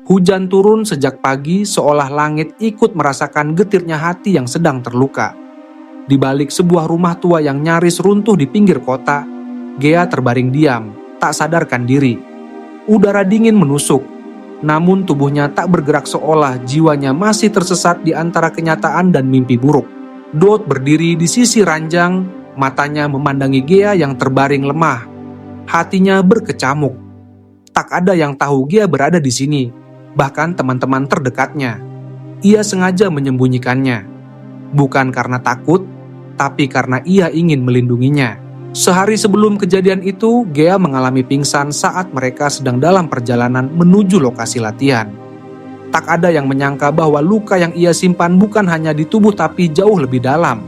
Hujan turun sejak pagi seolah langit ikut merasakan getirnya hati yang sedang terluka. Di balik sebuah rumah tua yang nyaris runtuh di pinggir kota, Gea terbaring diam, tak sadarkan diri. Udara dingin menusuk, namun tubuhnya tak bergerak seolah jiwanya masih tersesat di antara kenyataan dan mimpi buruk. Dot berdiri di sisi ranjang, matanya memandangi Gea yang terbaring lemah. Hatinya berkecamuk. Tak ada yang tahu Gea berada di sini, bahkan teman-teman terdekatnya. Ia sengaja menyembunyikannya, bukan karena takut, tapi karena ia ingin melindunginya. Sehari sebelum kejadian itu, Gea mengalami pingsan saat mereka sedang dalam perjalanan menuju lokasi latihan. Tak ada yang menyangka bahwa luka yang ia simpan bukan hanya di tubuh tapi jauh lebih dalam.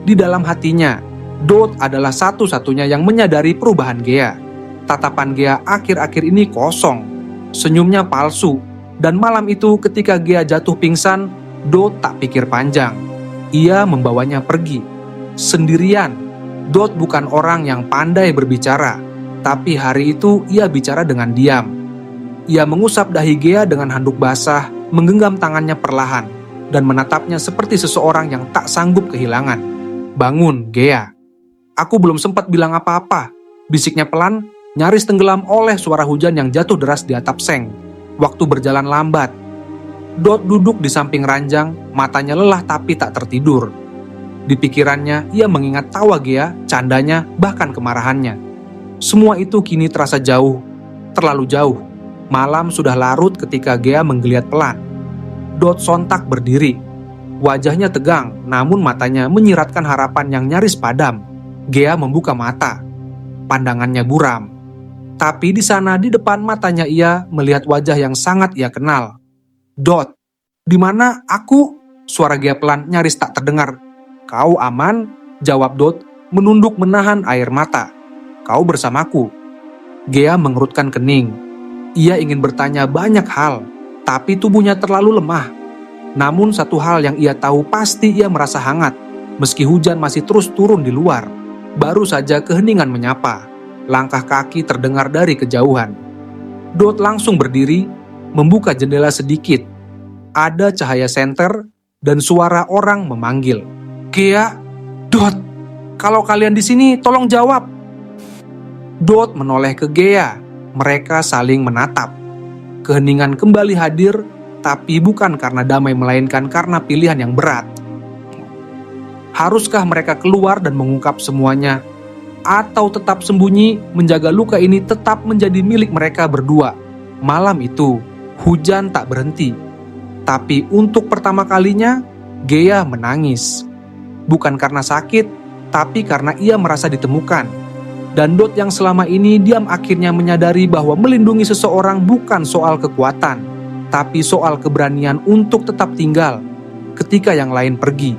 Di dalam hatinya, Dot adalah satu-satunya yang menyadari perubahan Gea. Tatapan Gea akhir-akhir ini kosong, senyumnya palsu, dan malam itu ketika Gea jatuh pingsan, Dot tak pikir panjang. Ia membawanya pergi, sendirian. Dot bukan orang yang pandai berbicara, tapi hari itu ia bicara dengan diam. Ia mengusap dahi Gea dengan handuk basah, menggenggam tangannya perlahan, dan menatapnya seperti seseorang yang tak sanggup kehilangan. "Bangun, Gea." "Aku belum sempat bilang apa-apa," bisiknya pelan, nyaris tenggelam oleh suara hujan yang jatuh deras di atap seng. Waktu berjalan lambat. Dot duduk di samping ranjang, matanya lelah tapi tak tertidur. Di pikirannya, ia mengingat tawa Gea, candanya, bahkan kemarahannya. Semua itu kini terasa jauh, terlalu jauh. Malam sudah larut ketika Gea menggeliat pelan. Dot sontak berdiri. Wajahnya tegang, namun matanya menyiratkan harapan yang nyaris padam. Gea membuka mata. Pandangannya buram. Tapi di sana di depan matanya ia melihat wajah yang sangat ia kenal. "Dot, di mana aku?" Suara Gea pelan nyaris tak terdengar. "Kau aman?" jawab Dot, menunduk menahan air mata. "Kau bersamaku." Gea mengerutkan kening. Ia ingin bertanya banyak hal, tapi tubuhnya terlalu lemah. Namun satu hal yang ia tahu pasti ia merasa hangat, meski hujan masih terus turun di luar. Baru saja keheningan menyapa. Langkah kaki terdengar dari kejauhan. Dot langsung berdiri, membuka jendela sedikit. Ada cahaya senter dan suara orang memanggil. "Gea, Dot, kalau kalian di sini tolong jawab." Dot menoleh ke Gea. Mereka saling menatap. Keheningan kembali hadir, tapi bukan karena damai melainkan karena pilihan yang berat. Haruskah mereka keluar dan mengungkap semuanya, atau tetap sembunyi menjaga luka ini tetap menjadi milik mereka berdua? Malam itu, hujan tak berhenti. Tapi untuk pertama kalinya, Gea menangis. Bukan karena sakit, tapi karena ia merasa ditemukan. Dan Dot yang selama ini diam akhirnya menyadari bahwa melindungi seseorang bukan soal kekuatan, tapi soal keberanian untuk tetap tinggal ketika yang lain pergi.